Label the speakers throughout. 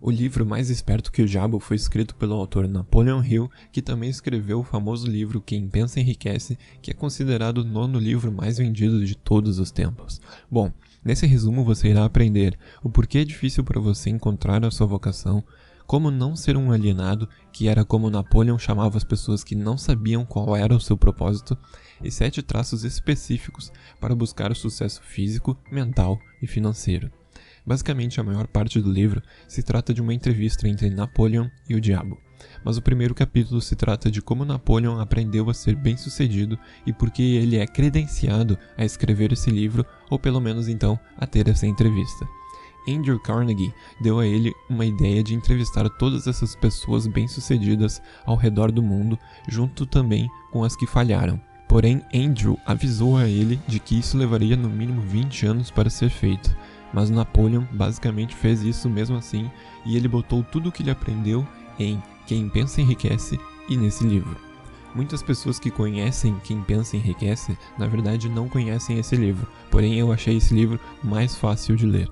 Speaker 1: O livro Mais Esperto que o Diabo foi escrito pelo autor Napoleon Hill, que também escreveu o famoso livro Quem Pensa Enriquece, que é considerado o 9º livro mais vendido de todos os tempos. Bom, nesse resumo você irá aprender o porquê é difícil para você encontrar a sua vocação, como não ser um alienado, que era como Napoleon chamava as pessoas que não sabiam qual era o seu propósito, e 7 traços específicos para buscar o sucesso físico, mental e financeiro. Basicamente, a maior parte do livro se trata de uma entrevista entre Napoleon e o diabo, mas o primeiro capítulo se trata de como Napoleon aprendeu a ser bem-sucedido e por que ele é credenciado a escrever esse livro, ou pelo menos então a ter essa entrevista. Andrew Carnegie deu a ele uma ideia de entrevistar todas essas pessoas bem-sucedidas ao redor do mundo, junto também com as que falharam. Porém, Andrew avisou a ele de que isso levaria no mínimo 20 anos para ser feito, mas Napoleon basicamente fez isso mesmo assim, e ele botou tudo o que ele aprendeu em Quem Pensa Enriquece e nesse livro. Muitas pessoas que conhecem Quem Pensa Enriquece, na verdade não conhecem esse livro, porém eu achei esse livro mais fácil de ler.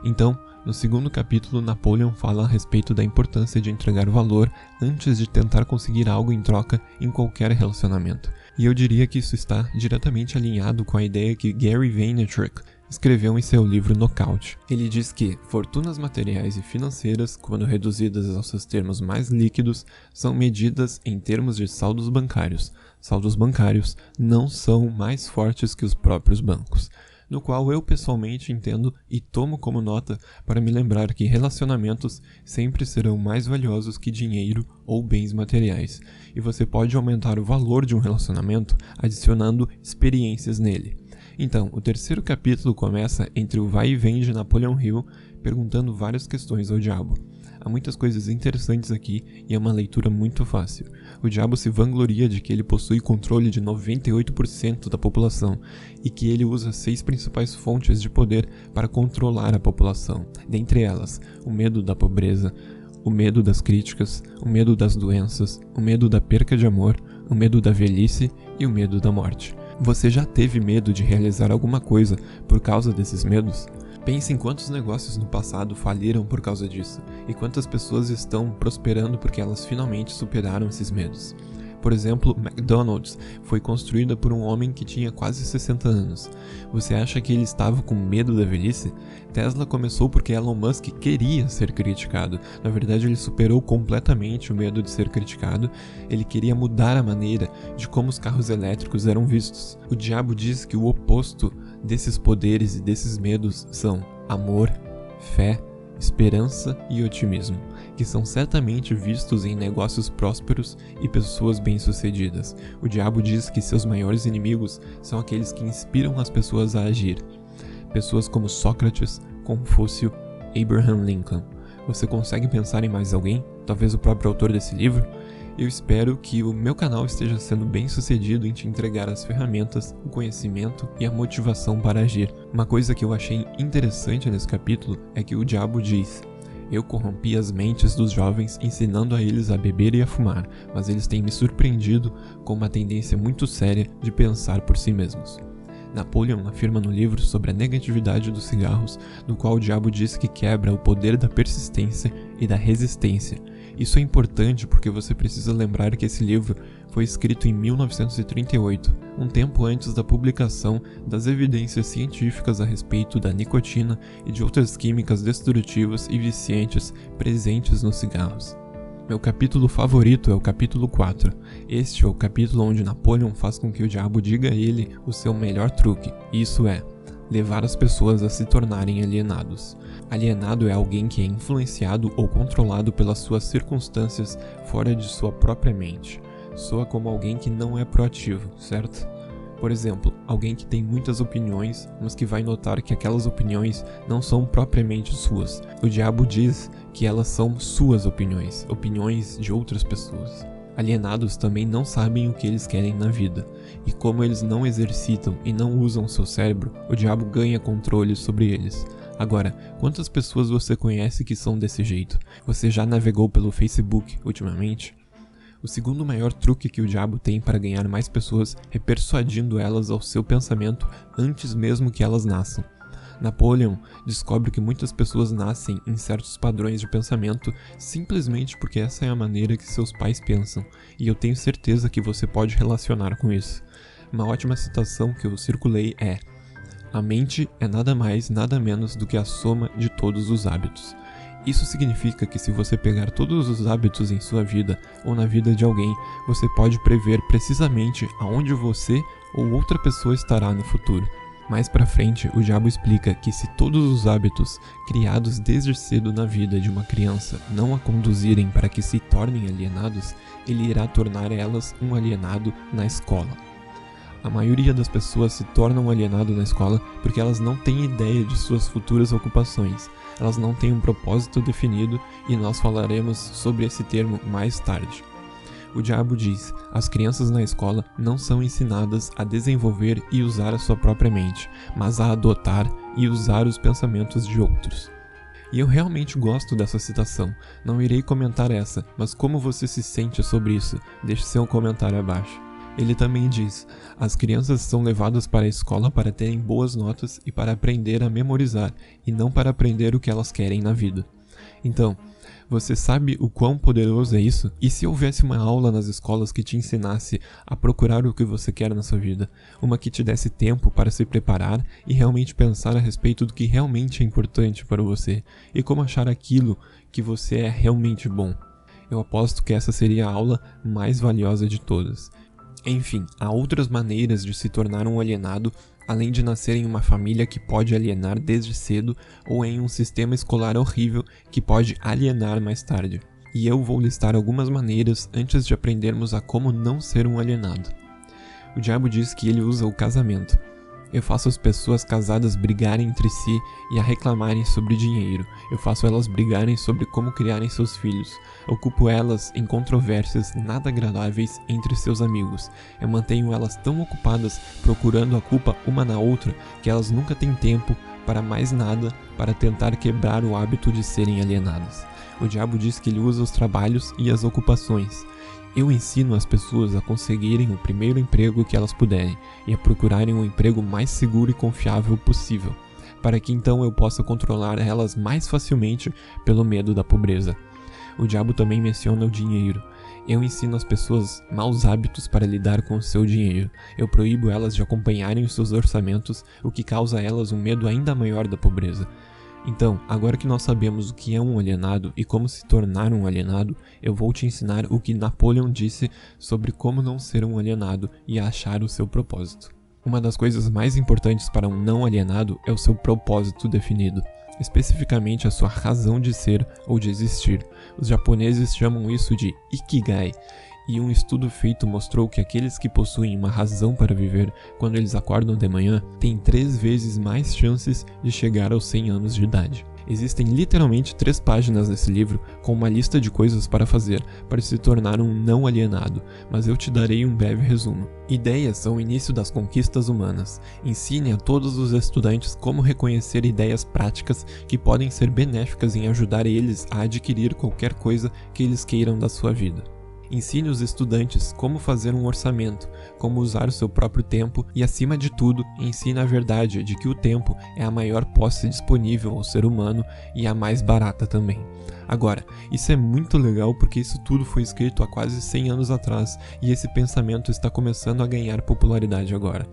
Speaker 1: Então, no segundo capítulo, Napoleon fala a respeito da importância de entregar valor antes de tentar conseguir algo em troca em qualquer relacionamento. E eu diria que isso está diretamente alinhado com a ideia que Gary Vaynerchuk escreveu em seu livro Knockout. Ele diz que fortunas materiais e financeiras, quando reduzidas aos seus termos mais líquidos, são medidas em termos de saldos bancários. Saldos bancários não são mais fortes que os próprios bancos, no qual eu pessoalmente entendo e tomo como nota para me lembrar que relacionamentos sempre serão mais valiosos que dinheiro ou bens materiais, e você pode aumentar o valor de um relacionamento adicionando experiências nele. Então, o terceiro capítulo começa entre o vai e vem de Napoleon Hill, perguntando várias questões ao diabo. Há muitas coisas interessantes aqui e é uma leitura muito fácil. O diabo se vangloria de que ele possui controle de 98% da população e que ele usa 6 principais fontes de poder para controlar a população. Dentre elas, o medo da pobreza, o medo das críticas, o medo das doenças, o medo da perca de amor, o medo da velhice e o medo da morte. Você já teve medo de realizar alguma coisa por causa desses medos? Pense em quantos negócios no passado faliram por causa disso, e quantas pessoas estão prosperando porque elas finalmente superaram esses medos. Por exemplo, McDonald's foi construída por um homem que tinha quase 60 anos. Você acha que ele estava com medo da velhice? Tesla começou porque Elon Musk queria ser criticado. Na verdade, ele superou completamente o medo de ser criticado. Ele queria mudar a maneira de como os carros elétricos eram vistos. O diabo diz que o oposto desses poderes e desses medos são amor, fé, esperança e otimismo, que são certamente vistos em negócios prósperos e pessoas bem-sucedidas. O diabo diz que seus maiores inimigos são aqueles que inspiram as pessoas a agir. Pessoas como Sócrates, Confúcio, Abraham Lincoln. Você consegue pensar em mais alguém? Talvez o próprio autor desse livro? Eu espero que o meu canal esteja sendo bem sucedido em te entregar as ferramentas, o conhecimento e a motivação para agir. Uma coisa que eu achei interessante nesse capítulo é que o diabo diz: eu corrompi as mentes dos jovens ensinando a eles a beber e a fumar, mas eles têm me surpreendido com uma tendência muito séria de pensar por si mesmos. Napoleon afirma no livro sobre a negatividade dos cigarros, no qual o diabo diz que quebra o poder da persistência e da resistência. Isso é importante porque você precisa lembrar que esse livro foi escrito em 1938, um tempo antes da publicação das evidências científicas a respeito da nicotina e de outras químicas destrutivas e viciantes presentes nos cigarros. Meu capítulo favorito é o capítulo 4. Este é o capítulo onde Napoleon faz com que o diabo diga a ele o seu melhor truque, isso é, levar as pessoas a se tornarem alienados. Alienado é alguém que é influenciado ou controlado pelas suas circunstâncias fora de sua própria mente. Soa como alguém que não é proativo, certo? Por exemplo, alguém que tem muitas opiniões, mas que vai notar que aquelas opiniões não são propriamente suas. O diabo diz que elas são suas opiniões, opiniões de outras pessoas. Alienados também não sabem o que eles querem na vida, e como eles não exercitam e não usam seu cérebro, o diabo ganha controle sobre eles. Agora, quantas pessoas você conhece que são desse jeito? Você já navegou pelo Facebook ultimamente? O segundo maior truque que o diabo tem para ganhar mais pessoas é persuadindo elas ao seu pensamento antes mesmo que elas nasçam. Napoleon descobre que muitas pessoas nascem em certos padrões de pensamento simplesmente porque essa é a maneira que seus pais pensam, e eu tenho certeza que você pode relacionar com isso. Uma ótima citação que eu circulei é: a mente é nada mais, nada menos do que a soma de todos os hábitos. Isso significa que se você pegar todos os hábitos em sua vida ou na vida de alguém, você pode prever precisamente aonde você ou outra pessoa estará no futuro. Mais pra frente, o diabo explica que se todos os hábitos criados desde cedo na vida de uma criança não a conduzirem para que se tornem alienados, ele irá tornar elas um alienado na escola. A maioria das pessoas se tornam alienado na escola porque elas não têm ideia de suas futuras ocupações, elas não têm um propósito definido e nós falaremos sobre esse termo mais tarde. O diabo diz: as crianças na escola não são ensinadas a desenvolver e usar a sua própria mente, mas a adotar e usar os pensamentos de outros. E eu realmente gosto dessa citação, não irei comentar essa, mas como você se sente sobre isso? Deixe seu comentário abaixo. Ele também diz: as crianças são levadas para a escola para terem boas notas e para aprender a memorizar, e não para aprender o que elas querem na vida. Então, você sabe o quão poderoso é isso? E se houvesse uma aula nas escolas que te ensinasse a procurar o que você quer na sua vida? Uma que te desse tempo para se preparar e realmente pensar a respeito do que realmente é importante para você e como achar aquilo que você é realmente bom. Eu aposto que essa seria a aula mais valiosa de todas. Enfim, há outras maneiras de se tornar um alienado, além de nascer em uma família que pode alienar desde cedo ou em um sistema escolar horrível que pode alienar mais tarde. E eu vou listar algumas maneiras antes de aprendermos a como não ser um alienado. O diabo diz que ele usa o casamento. Eu faço as pessoas casadas brigarem entre si e a reclamarem sobre dinheiro. Eu faço elas brigarem sobre como criarem seus filhos. Ocupo elas em controvérsias nada agradáveis entre seus amigos. Eu mantenho elas tão ocupadas procurando a culpa uma na outra que elas nunca têm tempo para mais nada para tentar quebrar o hábito de serem alienadas. O diabo diz que ele usa os trabalhos e as ocupações. Eu ensino as pessoas a conseguirem o primeiro emprego que elas puderem e a procurarem o emprego mais seguro e confiável possível, para que então eu possa controlar elas mais facilmente pelo medo da pobreza. O diabo também menciona o dinheiro. Eu ensino as pessoas maus hábitos para lidar com o seu dinheiro. Eu proíbo elas de acompanharem os seus orçamentos, o que causa a elas um medo ainda maior da pobreza. Então, agora que nós sabemos o que é um alienado e como se tornar um alienado, eu vou te ensinar o que Napoleon disse sobre como não ser um alienado e achar o seu propósito. Uma das coisas mais importantes para um não alienado é o seu propósito definido, especificamente a sua razão de ser ou de existir. Os japoneses chamam isso de Ikigai. E um estudo feito mostrou que aqueles que possuem uma razão para viver quando eles acordam de manhã têm 3 vezes mais chances de chegar aos 100 anos de idade. Existem literalmente 3 páginas nesse livro com uma lista de coisas para fazer para se tornar um não alienado, mas eu te darei um breve resumo. Ideias são o início das conquistas humanas. Ensine a todos os estudantes como reconhecer ideias práticas que podem ser benéficas em ajudar eles a adquirir qualquer coisa que eles queiram da sua vida. Ensine os estudantes como fazer um orçamento, como usar o seu próprio tempo e, acima de tudo, ensine a verdade de que o tempo é a maior posse disponível ao ser humano e a mais barata também. Agora, isso é muito legal porque isso tudo foi escrito há quase 100 anos atrás e esse pensamento está começando a ganhar popularidade agora.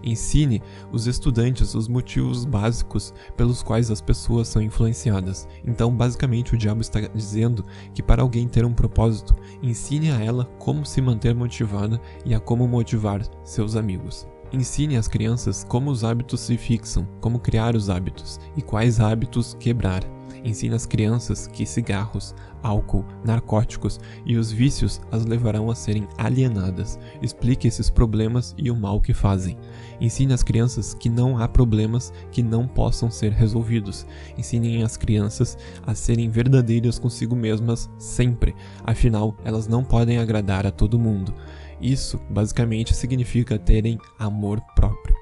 Speaker 1: Ensine os estudantes os motivos básicos pelos quais as pessoas são influenciadas. Então, basicamente, o diabo está dizendo que para alguém ter um propósito, ensine a ela como se manter motivada e a como motivar seus amigos. Ensine às crianças como os hábitos se fixam, como criar os hábitos e quais hábitos quebrar. Ensine às crianças que cigarros, álcool, narcóticos e os vícios as levarão a serem alienadas. Explique esses problemas e o mal que fazem. Ensine às crianças que não há problemas que não possam ser resolvidos. Ensinem as crianças a serem verdadeiras consigo mesmas sempre, afinal, elas não podem agradar a todo mundo. Isso, basicamente, significa terem amor próprio.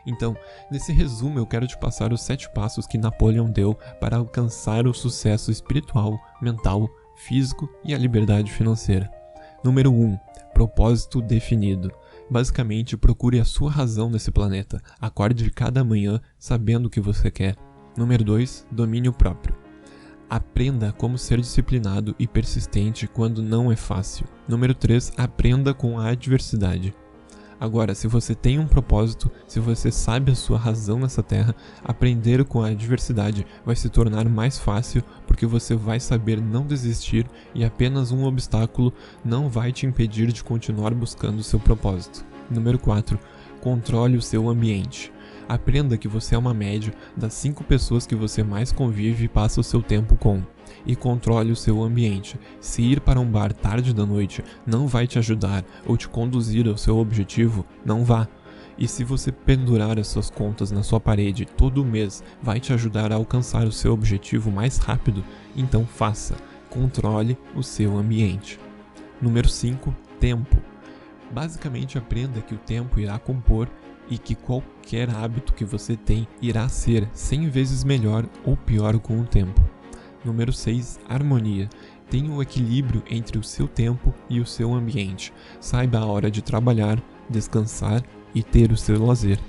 Speaker 1: Então, nesse resumo eu quero te passar os 7 passos que Napoleon deu para alcançar o sucesso espiritual, mental, físico e a liberdade financeira. Número 1. Propósito definido. Basicamente, procure a sua razão nesse planeta. Acorde cada manhã sabendo o que você quer. Número 2, domínio próprio. Aprenda como ser disciplinado e persistente quando não é fácil. Número 3, aprenda com a adversidade. Agora, se você tem um propósito, se você sabe a sua razão nessa terra, aprender com a adversidade vai se tornar mais fácil porque você vai saber não desistir e apenas um obstáculo não vai te impedir de continuar buscando o seu propósito. Número 4. Controle o seu ambiente. Aprenda que você é uma média das 5 pessoas que você mais convive e passa o seu tempo com. E controle o seu ambiente. Se ir para um bar tarde da noite não vai te ajudar ou te conduzir ao seu objetivo, não vá. E se você pendurar as suas contas na sua parede todo mês vai te ajudar a alcançar o seu objetivo mais rápido, então faça. Controle o seu ambiente. Número 5. Tempo. Basicamente aprenda que o tempo irá compor e que qualquer hábito que você tem irá ser 100 vezes melhor ou pior com o tempo. Número 6. Harmonia. Tenha um equilíbrio entre o seu tempo e o seu ambiente. Saiba a hora de trabalhar, descansar e ter o seu lazer.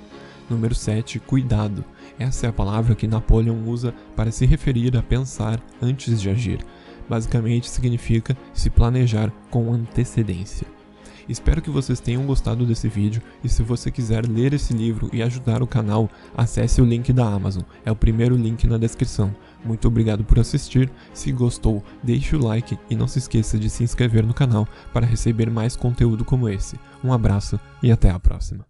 Speaker 1: Número 7. Cuidado. Essa é a palavra que Napoleão usa para se referir a pensar antes de agir. Basicamente significa se planejar com antecedência. Espero que vocês tenham gostado desse vídeo e se você quiser ler esse livro e ajudar o canal, acesse o link da Amazon, é o primeiro link na descrição. Muito obrigado por assistir, se gostou, deixe o like e não se esqueça de se inscrever no canal para receber mais conteúdo como esse. Um abraço e até a próxima.